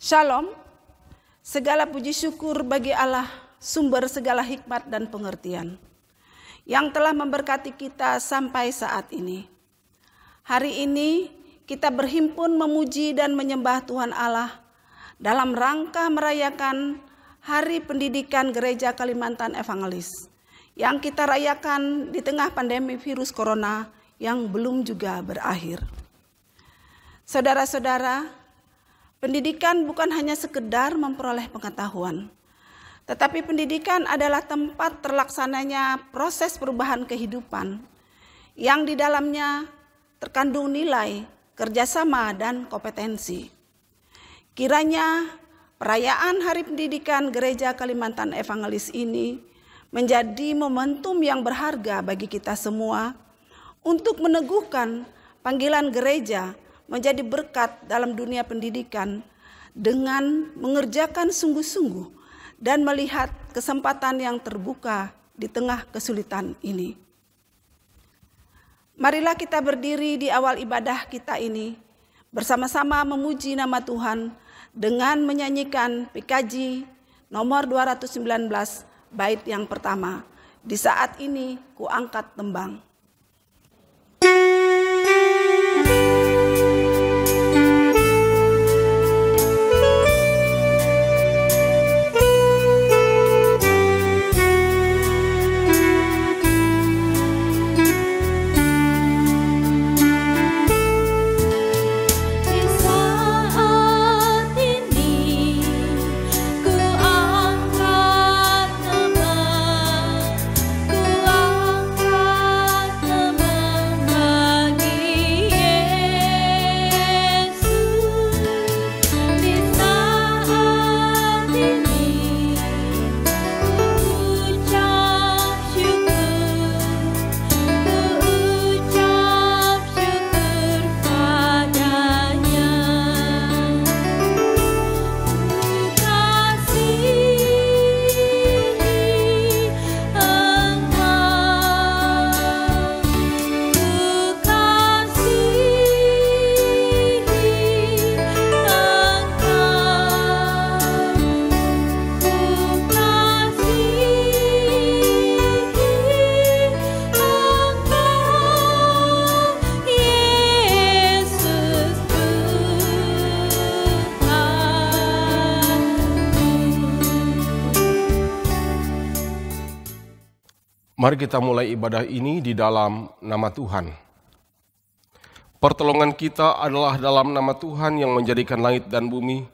Shalom, segala puji syukur bagi Allah, sumber segala hikmat dan pengertian, yang telah memberkati kita sampai saat ini. Hari ini kita berhimpun memuji dan menyembah Tuhan Allah dalam rangka merayakan Hari Pendidikan Gereja Kalimantan Evangelis yang kita rayakan di tengah pandemi virus corona yang belum juga berakhir. Saudara-saudara, pendidikan bukan hanya sekedar memperoleh pengetahuan, tetapi pendidikan adalah tempat terlaksananya proses perubahan kehidupan yang di dalamnya terkandung nilai, kerjasama, dan kompetensi. Kiranya perayaan Hari Pendidikan Gereja Kalimantan Evangelis ini menjadi momentum yang berharga bagi kita semua untuk meneguhkan panggilan gereja menjadi berkat dalam dunia pendidikan dengan mengerjakan sungguh-sungguh dan melihat kesempatan yang terbuka di tengah kesulitan ini. Marilah kita berdiri di awal ibadah kita ini bersama-sama memuji nama Tuhan dengan menyanyikan PKJ nomor 219 bait yang pertama. Di saat ini ku angkat tembang. Mari kita mulai ibadah ini di dalam nama Tuhan. Pertolongan kita adalah dalam nama Tuhan yang menjadikan langit dan bumi,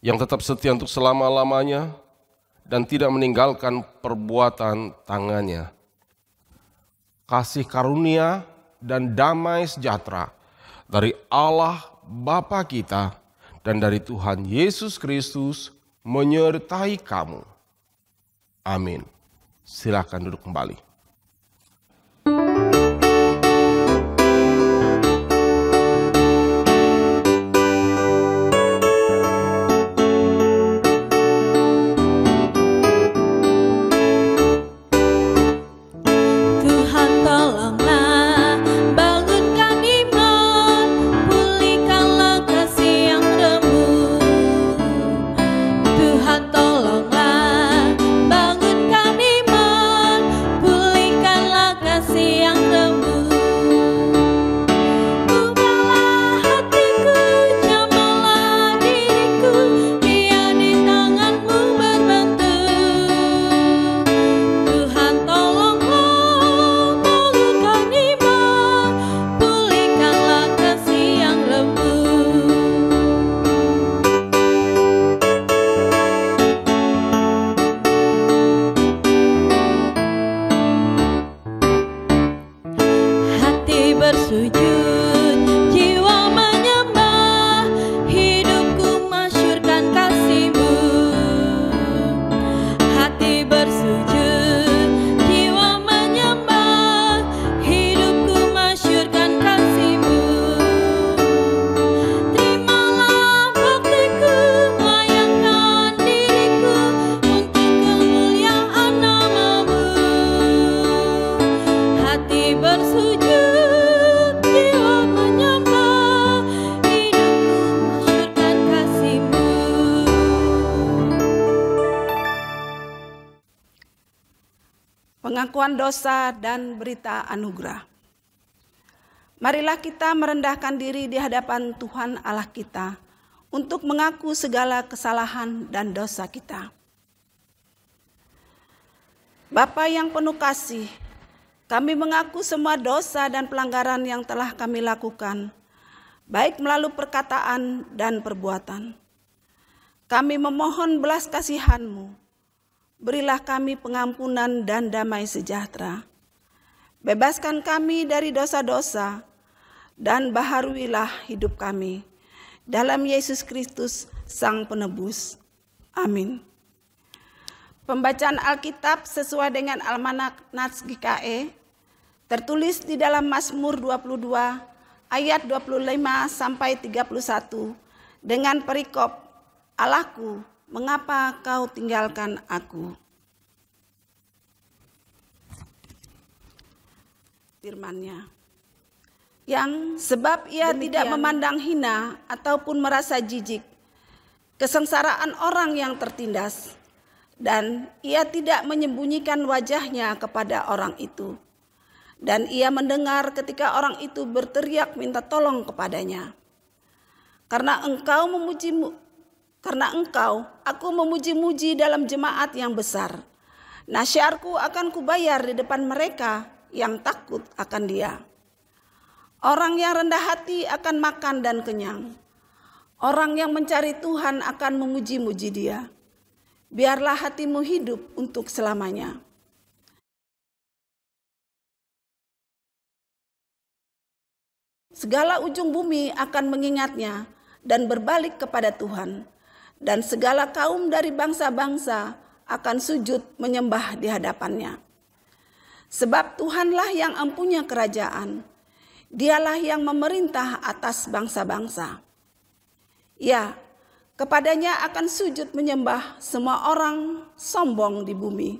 yang tetap setia untuk selama-lamanya dan tidak meninggalkan perbuatan tangannya. Kasih karunia dan damai sejahtera dari Allah Bapa kita dan dari Tuhan Yesus Kristus menyertai kamu. Amin. Silakan duduk kembali. Tuhan tolonglah bangunkan iman, pengakuan dosa, dan berita anugerah. Marilah kita merendahkan diri di hadapan Tuhan Allah kita untuk mengaku segala kesalahan dan dosa kita. Bapa yang penuh kasih, kami mengaku semua dosa dan pelanggaran yang telah kami lakukan, baik melalui perkataan dan perbuatan. Kami memohon belas kasihan-Mu. Berilah kami pengampunan dan damai sejahtera. Bebaskan kami dari dosa-dosa dan baharuilah hidup kami. Dalam Yesus Kristus, Sang Penebus. Amin. Pembacaan Alkitab sesuai dengan Almanak Nats GKE tertulis di dalam Mazmur 22 ayat 25 sampai 31 dengan perikop, Allahku, mengapa kau tinggalkan aku? Firman-Nya. Yang sebab ia tidak memandang hina ataupun merasa jijik kesengsaraan orang yang tertindas, dan ia tidak menyembunyikan wajahnya kepada orang itu. Dan ia mendengar ketika orang itu berteriak minta tolong kepadanya. Karena engkau, aku memuji-muji dalam jemaat yang besar. Nasyarku akan kubayar di depan mereka yang takut akan Dia. Orang yang rendah hati akan makan dan kenyang. Orang yang mencari Tuhan akan memuji-muji Dia. Biarlah hatimu hidup untuk selamanya. Segala ujung bumi akan mengingatnya dan berbalik kepada Tuhan. Dan segala kaum dari bangsa-bangsa akan sujud menyembah di hadapan-Nya. Sebab Tuhanlah yang empunya kerajaan, Dialah yang memerintah atas bangsa-bangsa. Ya, kepadanya akan sujud menyembah semua orang sombong di bumi.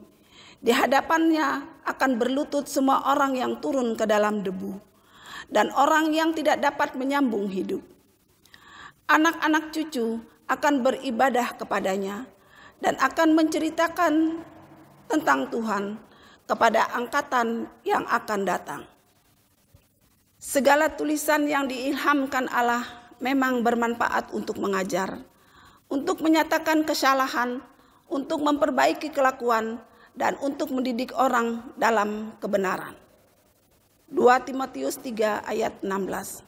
Di hadapan-Nya akan berlutut semua orang yang turun ke dalam debu, dan orang yang tidak dapat menyambung hidup. Anak-anak cucu akan beribadah kepadanya dan akan menceritakan tentang Tuhan kepada angkatan yang akan datang. Segala tulisan yang diilhamkan Allah memang bermanfaat untuk mengajar, untuk menyatakan kesalahan, untuk memperbaiki kelakuan, dan untuk mendidik orang dalam kebenaran. 2 Timotius 3 ayat 16.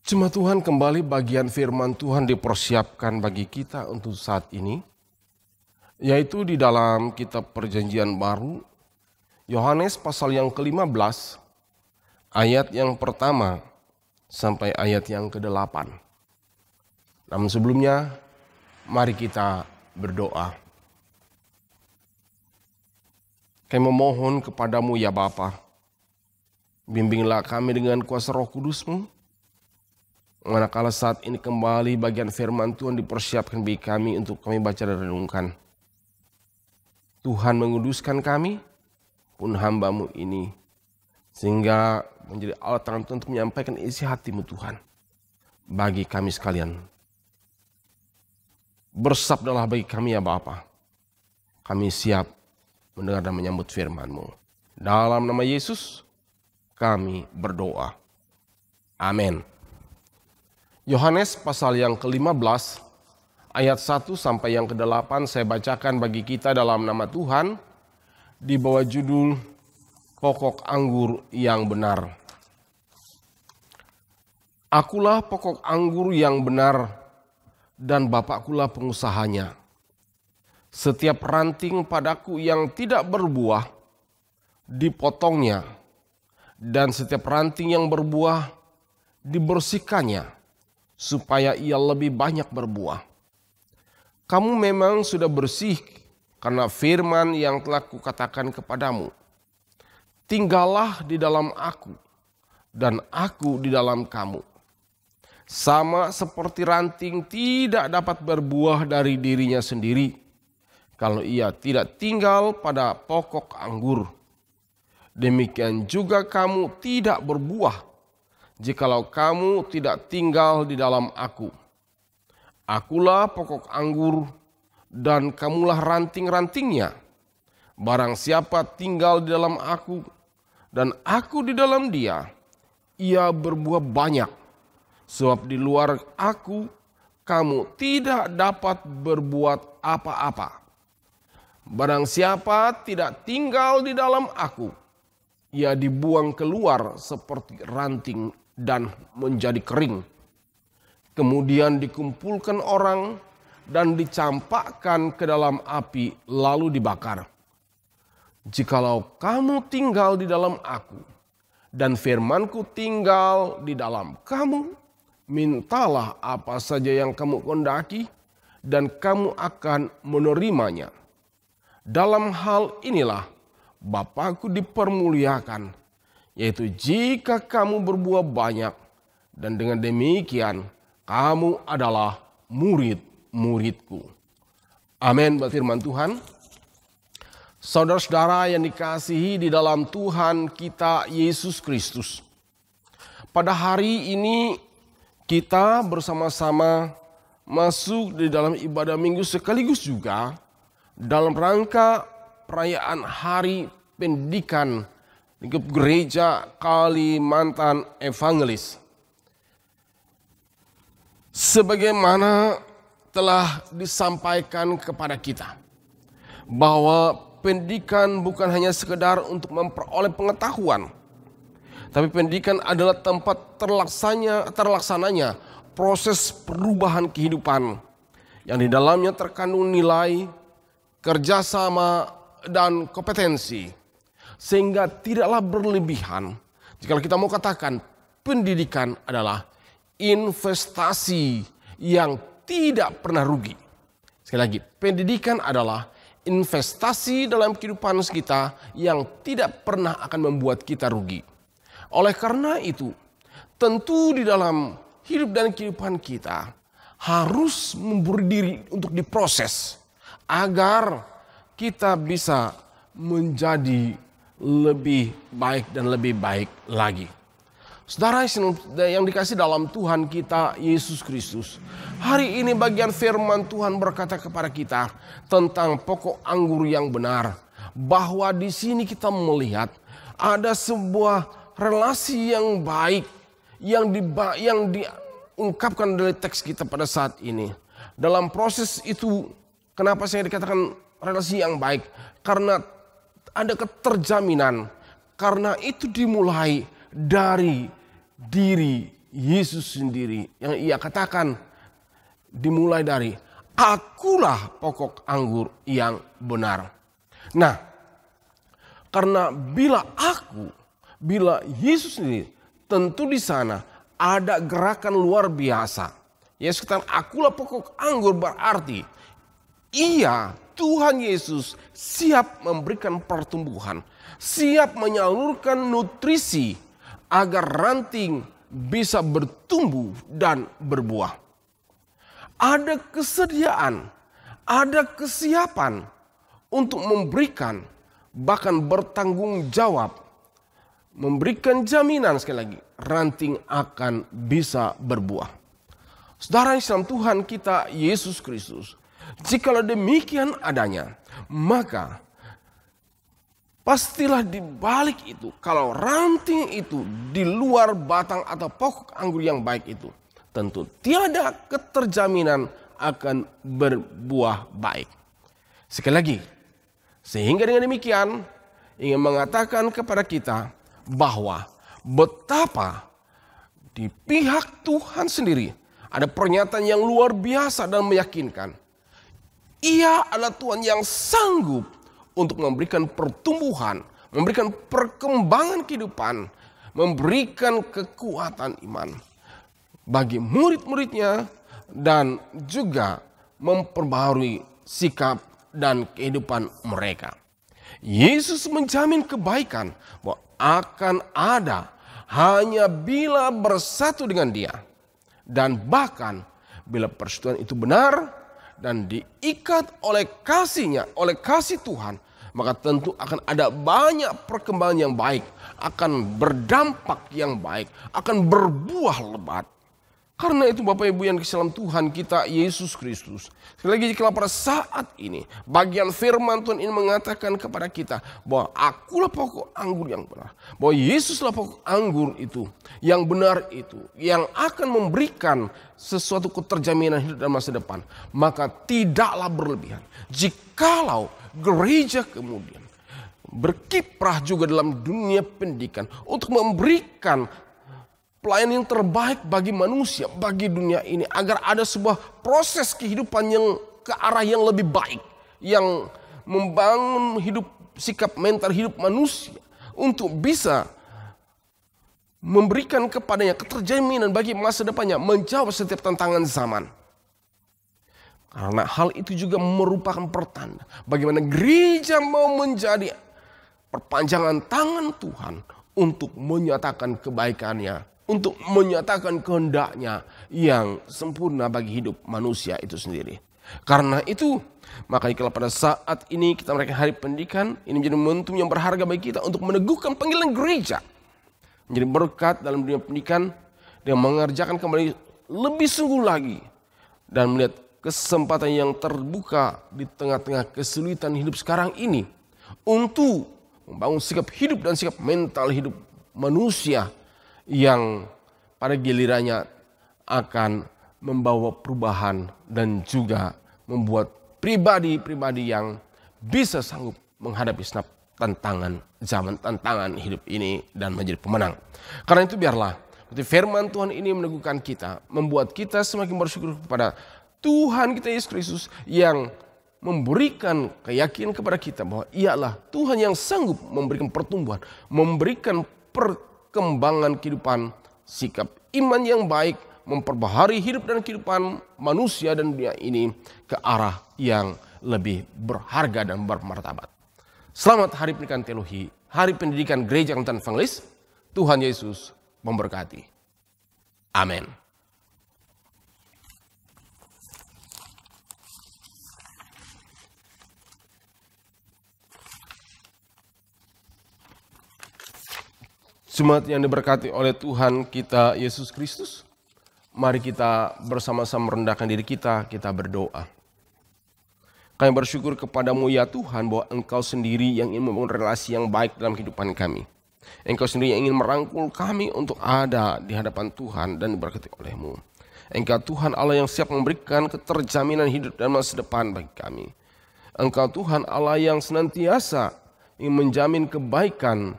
Jemaat Tuhan, kembali bagian firman Tuhan dipersiapkan bagi kita untuk saat ini. yaitu di dalam kitab Perjanjian Baru, Yohanes pasal yang ke-15, ayat yang pertama sampai ayat yang ke-8. Namun sebelumnya, mari kita berdoa. Kami memohon kepadamu ya Bapa, bimbinglah kami dengan kuasa Roh Kudus-Mu, manakala saat ini kembali bagian firman Tuhan dipersiapkan bagi kami untuk kami baca dan renungkan. Tuhan menguduskan kami, pun hamba-Mu ini, sehingga menjadi alat tangan Tuhan untuk menyampaikan isi hati-Mu Tuhan, bagi kami sekalian. Bersabdalah bagi kami ya Bapa, kami siap mendengar dan menyambut firman-Mu. Dalam nama Yesus kami berdoa. Amin. Yohanes pasal yang ke-15 ayat 1 sampai yang ke-8 saya bacakan bagi kita dalam nama Tuhan di bawah judul Pokok Anggur yang Benar. Akulah pokok anggur yang benar dan Bapakkulah pengusahanya. Setiap ranting padaku yang tidak berbuah dipotongnya, dan setiap ranting yang berbuah dibersihkannya, supaya ia lebih banyak berbuah. Kamu memang sudah bersih karena firman yang telah kukatakan kepadamu. Tinggallah di dalam aku, dan aku di dalam kamu. Sama seperti ranting tidak dapat berbuah dari dirinya sendiri kalau ia tidak tinggal pada pokok anggur. Demikian juga kamu tidak berbuah jikalau kamu tidak tinggal di dalam aku. Akulah pokok anggur dan kamulah ranting-rantingnya. Barang siapa tinggal di dalam aku dan aku di dalam dia, ia berbuah banyak. Sebab di luar aku kamu tidak dapat berbuat apa-apa. Barang siapa tidak tinggal di dalam aku, ia dibuang keluar seperti ranting dan menjadi kering. Kemudian dikumpulkan orang dan dicampakkan ke dalam api lalu dibakar. Jikalau kamu tinggal di dalam aku dan firmanku tinggal di dalam kamu, mintalah apa saja yang kamu kehendaki dan kamu akan menerimanya. Dalam hal inilah Bapakku dipermuliakan, yaitu jika kamu berbuah banyak, dan dengan demikian kamu adalah murid-muridku. Amin buat firman Tuhan. Saudara-saudara yang dikasihi di dalam Tuhan kita Yesus Kristus. Pada hari ini kita bersama-sama masuk di dalam ibadah minggu sekaligus juga dalam rangka perayaan Hari Pendidikan lingkup Gereja Kalimantan Evangelis. Sebagaimana telah disampaikan kepada kita bahwa pendidikan bukan hanya sekedar untuk memperoleh pengetahuan, tapi pendidikan adalah tempat terlaksananya proses perubahan kehidupan yang di dalamnya terkandung nilai, kerjasama, dan kompetensi. Sehingga tidaklah berlebihan jika kita mau katakan pendidikan adalah investasi yang tidak pernah rugi. Sekali lagi, pendidikan adalah investasi dalam kehidupan kita yang tidak pernah akan membuat kita rugi. Oleh karena itu, tentu di dalam hidup dan kehidupan kita harus memberi diri untuk diproses agar kita bisa menjadi lebih baik dan lebih baik lagi. Saudara yang dikasih dalam Tuhan kita Yesus Kristus, hari ini bagian firman Tuhan berkata kepada kita tentang pokok anggur yang benar, bahwa di sini kita melihat ada sebuah relasi yang baik yang diungkapkan dari teks kita pada saat ini. Dalam proses itu, kenapa saya dikatakan relasi yang baik? Karena ada keterjaminan, karena itu dimulai dari diri Yesus sendiri, yang ia katakan dimulai dari akulah pokok anggur yang benar. Nah, karena bila Yesus sendiri, tentu di sana ada gerakan luar biasa. Yesus katakan akulah pokok anggur, berarti Tuhan Yesus siap memberikan pertumbuhan, siap menyalurkan nutrisi agar ranting bisa bertumbuh dan berbuah. Ada kesediaan, ada kesiapan untuk memberikan, bahkan bertanggung jawab, memberikan jaminan sekali lagi, ranting akan bisa berbuah. Saudara Islam Tuhan kita Yesus Kristus, jikalau demikian adanya, maka pastilah di balik itu, kalau ranting itu di luar batang atau pokok anggur yang baik itu, tentu tiada keterjaminan akan berbuah baik. Sekali lagi, sehingga dengan demikian ingin mengatakan kepada kita bahwa betapa di pihak Tuhan sendiri ada pernyataan yang luar biasa dan meyakinkan. Ia adalah Tuhan yang sanggup untuk memberikan pertumbuhan, memberikan perkembangan kehidupan, memberikan kekuatan iman bagi murid-muridnya, dan juga memperbaharui sikap dan kehidupan mereka. Yesus menjamin kebaikan bahwa akan ada hanya bila bersatu dengan Dia. Dan bahkan bila persetujuan itu benar dan diikat oleh kasih-Nya, oleh kasih Tuhan, maka tentu akan ada banyak perkembangan yang baik, akan berdampak yang baik, akan berbuah lebat. Karena itu Bapak Ibu yang dikasihi dalam Tuhan kita Yesus Kristus. Sekali lagi, jika pada saat ini bagian firman Tuhan ini mengatakan kepada kita bahwa akulah pokok anggur yang benar. Bahwa Yesuslah pokok anggur itu, yang benar itu, yang akan memberikan sesuatu keterjaminan hidup dan masa depan. Maka tidaklah berlebihan jikalau gereja kemudian berkiprah juga dalam dunia pendidikan untuk memberikan pelayanan yang terbaik bagi manusia, bagi dunia ini, agar ada sebuah proses kehidupan yang ke arah yang lebih baik, yang membangun hidup, sikap mental hidup manusia untuk bisa memberikan kepadanya keterjaminan bagi masa depannya, menjawab setiap tantangan zaman. Karena hal itu juga merupakan pertanda bagaimana gereja mau menjadi perpanjangan tangan Tuhan untuk menyatakan kebaikannya, untuk menyatakan kehendaknya yang sempurna bagi hidup manusia itu sendiri. Karena itu, maka kalau pada saat ini kita merayakan hari pendidikan, ini menjadi momentum yang berharga bagi kita untuk meneguhkan panggilan gereja. Menjadi berkat dalam dunia pendidikan dan mengerjakan kembali lebih sungguh lagi. Dan melihat kesempatan yang terbuka di tengah-tengah kesulitan hidup sekarang ini. Untuk membangun sikap hidup dan sikap mental hidup manusia yang pada gilirannya akan membawa perubahan dan juga membuat pribadi-pribadi yang bisa sanggup menghadapi senap tantangan zaman, tantangan hidup ini dan menjadi pemenang. Karena itu biarlah firman Tuhan ini meneguhkan kita, membuat kita semakin bersyukur kepada Tuhan kita Yesus Kristus yang memberikan keyakinan kepada kita bahwa Ialah Tuhan yang sanggup memberikan pertumbuhan, memberikan perkembangan kehidupan, sikap iman yang baik, memperbaharui hidup dan kehidupan manusia dan dunia ini ke arah yang lebih berharga dan bermartabat. Selamat Hari Pendidikan Teologi, Hari Pendidikan Gereja Kebangkitan Evangelis. Tuhan Yesus memberkati. Amin. Jemaat yang diberkati oleh Tuhan kita Yesus Kristus, mari kita bersama-sama merendahkan diri kita berdoa. Kami bersyukur kepadamu ya Tuhan bahwa Engkau sendiri yang ingin membangun relasi yang baik dalam kehidupan kami. Engkau sendiri yang ingin merangkul kami untuk ada di hadapan Tuhan dan diberkati oleh-Mu. Engkau Tuhan Allah yang siap memberikan keterjaminan hidup dan masa depan bagi kami. Engkau Tuhan Allah yang senantiasa ingin menjamin kebaikan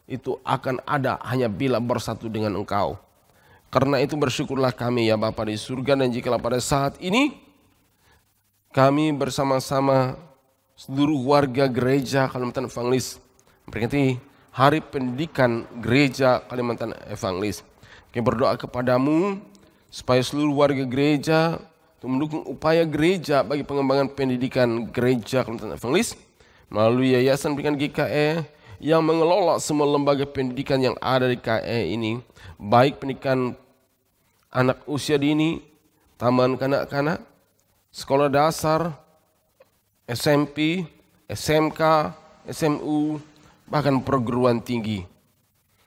itu akan ada hanya bila bersatu dengan Engkau. Karena itu bersyukurlah kami ya Bapa di surga, dan jikalau pada saat ini kami bersama-sama seluruh warga gereja Kalimantan Evangelis memperingati Hari Pendidikan Gereja Kalimantan Evangelis. Kami berdoa kepadamu supaya seluruh warga gereja untuk mendukung upaya gereja bagi pengembangan pendidikan gereja Kalimantan Evangelis melalui Yayasan Pendidikan GKE yang mengelola semua lembaga pendidikan yang ada di KE ini, baik pendidikan anak usia dini, taman kanak-kanak, sekolah dasar, SMP, SMK, SMU, bahkan perguruan tinggi.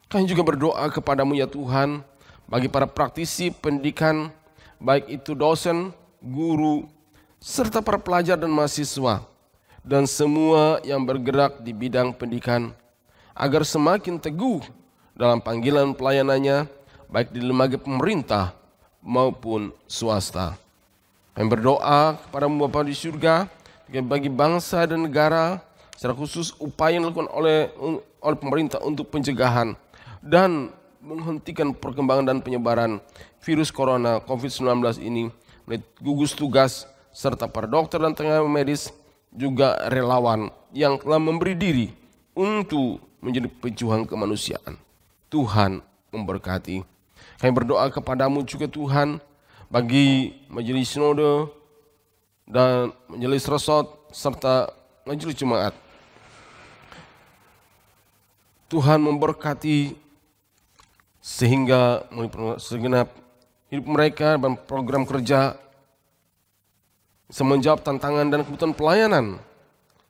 Kami juga berdoa kepadamu ya Tuhan, bagi para praktisi pendidikan, baik itu dosen, guru, serta para pelajar dan mahasiswa, dan semua yang bergerak di bidang pendidikan, agar semakin teguh dalam panggilan pelayanannya, baik di lembaga pemerintah maupun swasta. Kami berdoa kepadamu Bapa di surga, bagi bangsa dan negara, secara khusus upaya yang dilakukan oleh pemerintah untuk pencegahan dan menghentikan perkembangan dan penyebaran virus corona COVID-19 ini, gugus tugas serta para dokter dan tenaga medis, juga relawan yang telah memberi diri untuk menjadi pejuang kemanusiaan. Tuhan memberkati. Kami berdoa kepadamu juga Tuhan, bagi majelis sinode dan majelis resort serta majelis jemaat. Tuhan memberkati sehingga segenap hidup mereka dan program kerja bisa menjawab tantangan dan kebutuhan pelayanan,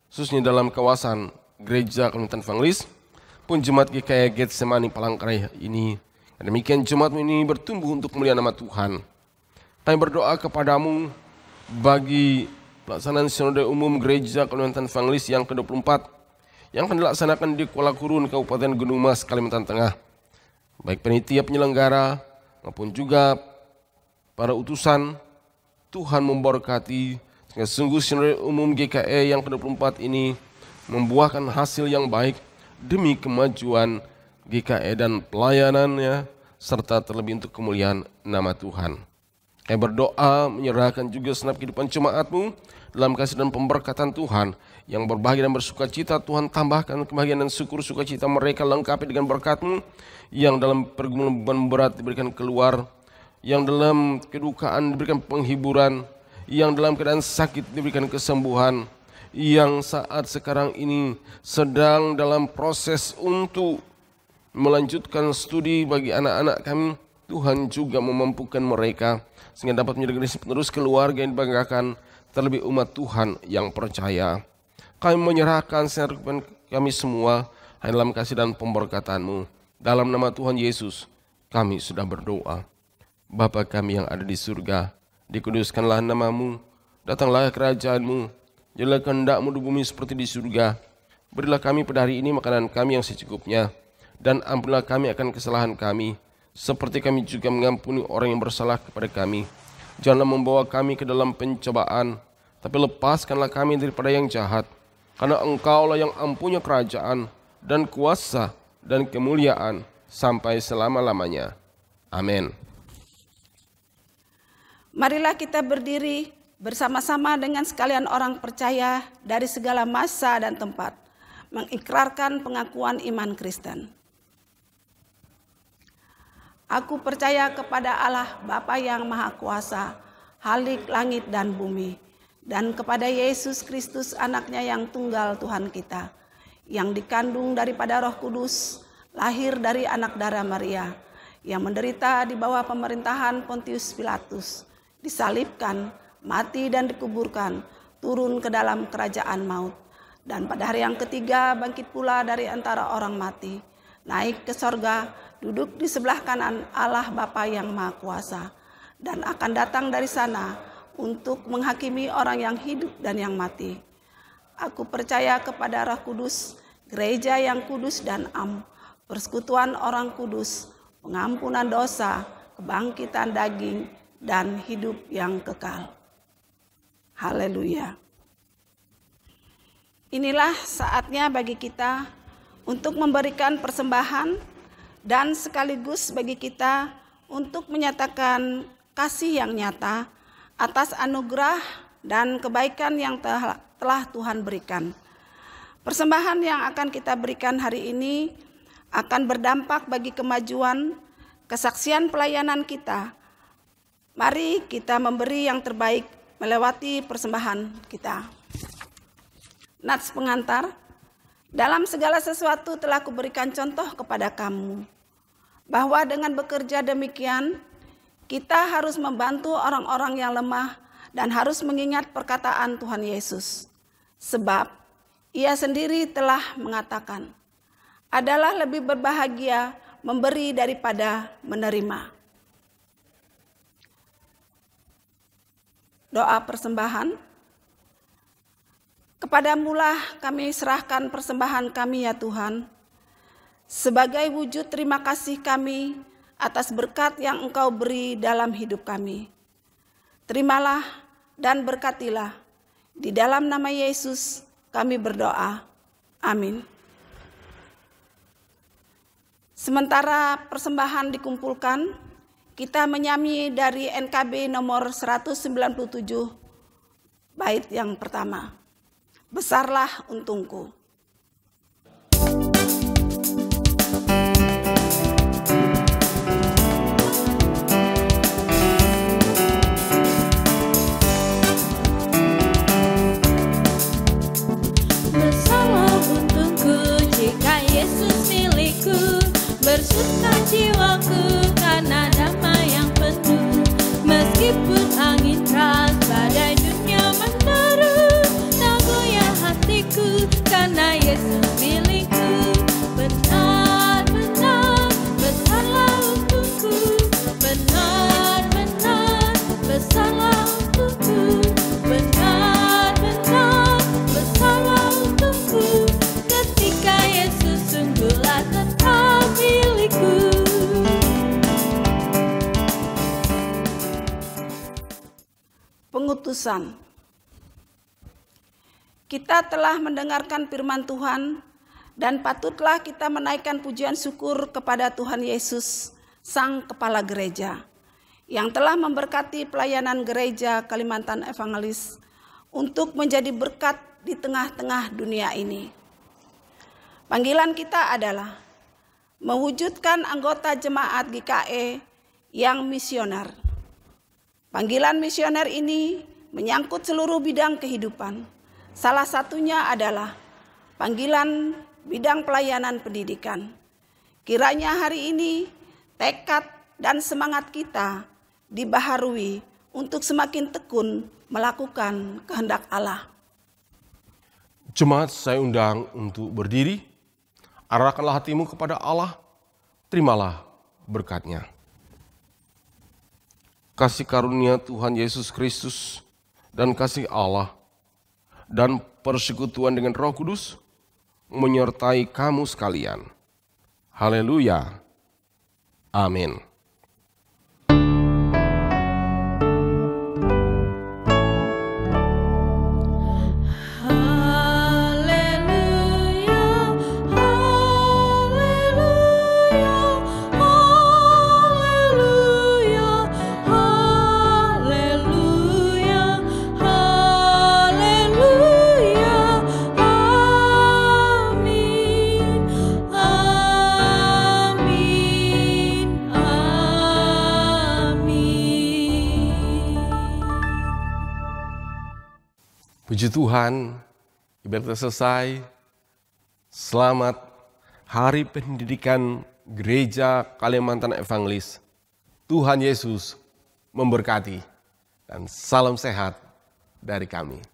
khususnya dalam kawasan Gereja Kalimantan Evangelis pun Jemaat GKE Getsemani Palangkaraya ini. Dan demikian jemaat ini bertumbuh untuk kemuliaan nama Tuhan. Kami berdoa kepadamu bagi pelaksanaan Sinode Umum Gereja Kalimantan Evangelis yang ke-24 yang akan dilaksanakan di Kuala Kurun, Kabupaten Gunung Mas, Kalimantan Tengah. Baik panitia penyelenggara maupun juga para utusan, Tuhan memberkati sehingga sungguh Sinode Umum GKE yang ke-24 ini membuahkan hasil yang baik demi kemajuan GKE dan pelayanannya serta terlebih untuk kemuliaan nama Tuhan. Kami berdoa menyerahkan juga segenap kehidupan jemaatmu dalam kasih dan pemberkatan Tuhan yang berbahagia dan bersukacita. Tuhan tambahkan kebahagiaan dan syukur sukacita mereka, lengkapi dengan berkat-Mu yang dalam pergumulan beban berat diberikan keluar, yang dalam kedukaan diberikan penghiburan, yang dalam keadaan sakit diberikan kesembuhan, yang saat sekarang ini sedang dalam proses untuk melanjutkan studi bagi anak-anak kami. Tuhan juga memampukan mereka sehingga dapat menjadi generasi penerus keluarga yang dibanggakan, terlebih umat Tuhan yang percaya. Kami menyerahkan kehidupan kami semua hanya dalam kasih dan pemberkatan-Mu. Dalam nama Tuhan Yesus kami sudah berdoa. Bapa kami yang ada di surga, dikuduskanlah nama-Mu, datanglah kerajaan-Mu, jadilah kehendak-Mu di bumi seperti di surga. Berilah kami pada hari ini makanan kami yang secukupnya, dan ampunilah kami akan kesalahan kami, seperti kami juga mengampuni orang yang bersalah kepada kami. Janganlah membawa kami ke dalam pencobaan, tapi lepaskanlah kami daripada yang jahat. Karena Engkaulah yang mempunyai kerajaan dan kuasa dan kemuliaan sampai selama-lamanya. Amin. Marilah kita berdiri bersama-sama dengan sekalian orang percaya dari segala masa dan tempat, mengikrarkan pengakuan iman Kristen. Aku percaya kepada Allah Bapa yang Maha Kuasa, Khalik langit dan bumi, dan kepada Yesus Kristus anaknya yang tunggal Tuhan kita, yang dikandung daripada Roh Kudus, lahir dari anak darah Maria, yang menderita di bawah pemerintahan Pontius Pilatus, disalibkan, mati dan dikuburkan, turun ke dalam kerajaan maut, dan pada hari yang ketiga bangkit pula dari antara orang mati, naik ke sorga, duduk di sebelah kanan Allah Bapa yang Maha Kuasa, dan akan datang dari sana untuk menghakimi orang yang hidup dan yang mati. Aku percaya kepada Roh Kudus, gereja yang kudus dan am, persekutuan orang kudus, pengampunan dosa, kebangkitan daging, dan hidup yang kekal. Haleluya. Inilah saatnya bagi kita untuk memberikan persembahan dan sekaligus bagi kita untuk menyatakan kasih yang nyata atas anugerah dan kebaikan yang telah Tuhan berikan. Persembahan yang akan kita berikan hari ini akan berdampak bagi kemajuan kesaksian pelayanan kita. Mari kita memberi yang terbaik melewati persembahan kita. Nats pengantar, dalam segala sesuatu telah kuberikan contoh kepada kamu, bahwa dengan bekerja demikian, kita harus membantu orang-orang yang lemah dan harus mengingat perkataan Tuhan Yesus. Sebab Ia sendiri telah mengatakan, adalah lebih berbahagia memberi daripada menerima. Doa persembahan. Kepadamulah kami serahkan persembahan kami ya Tuhan, sebagai wujud terima kasih kami atas berkat yang Engkau beri dalam hidup kami. Terimalah dan berkatilah. Di dalam nama Yesus kami berdoa. Amin. Sementara persembahan dikumpulkan, kita menyanyi dari NKB nomor 197, bait yang pertama. Besarlah untungku. Bersuka jiwaku karena damai yang penuh. Meskipun angin keras badai dunia menderu, tak goyah hatiku karena Yesus milikku. Benar-benar besarlah untungku, benar-benar besarlah untungku, benar-benar besarlah untungku. Ketika Yesus sungguhlah tetap milikku. Pengutusan. Kita telah mendengarkan firman Tuhan dan patutlah kita menaikkan pujian syukur kepada Tuhan Yesus, Sang Kepala Gereja, yang telah memberkati pelayanan gereja Kalimantan Evangelis untuk menjadi berkat di tengah-tengah dunia ini. Panggilan kita adalah mewujudkan anggota jemaat GKE yang misioner. Panggilan misioner ini menyangkut seluruh bidang kehidupan. Salah satunya adalah panggilan bidang pelayanan pendidikan. Kiranya hari ini tekad dan semangat kita dibaharui untuk semakin tekun melakukan kehendak Allah. Jemaat, saya undang untuk berdiri. Arahkanlah hatimu kepada Allah, terimalah berkat-Nya. Kasih karunia Tuhan Yesus Kristus dan kasih Allah dan persekutuan dengan Roh Kudus menyertai kamu sekalian. Haleluya. Amin. Puji Tuhan, ibadah selesai. Selamat Hari Pendidikan Gereja Kalimantan Evangelis. Tuhan Yesus memberkati dan salam sehat dari kami.